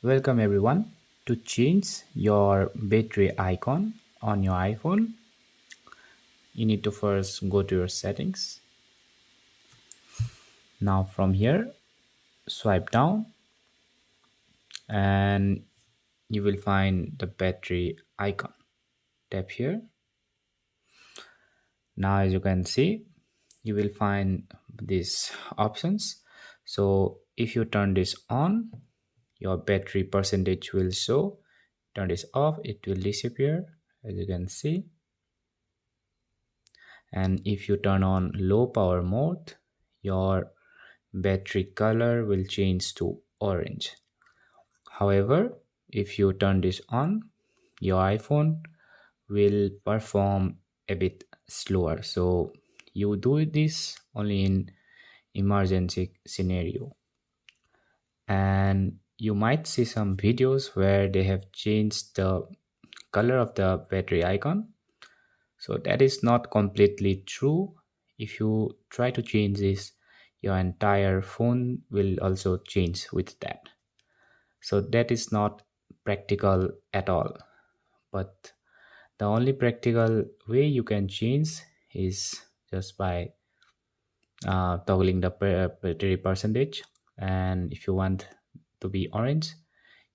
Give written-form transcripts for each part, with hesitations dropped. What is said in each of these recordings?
Welcome everyone. To change your battery icon on your iPhone, you need to first go to your settings. Now from here, swipe down and you will find the battery icon. Tap here. Now as you can see, you will find these options. So if you turn this on, your battery percentage will show. Turn this off, it will disappear as you can see. And if you turn on low power mode, your battery color will change to orange. However, if you turn this on, your iPhone will perform a bit slower. So you do this only in emergency scenario. And you might see some videos where they have changed the color of the battery icon. So that is not completely true. If you try to change this, your entire phone will also change with that. So that is not practical at all. But the only practical way you can change is just by toggling the battery percentage. And if you want to be orange,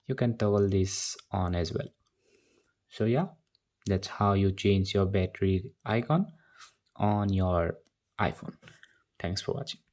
you can toggle this on as well. So yeah, that's how you change your battery icon on your iPhone. Thanks for watching.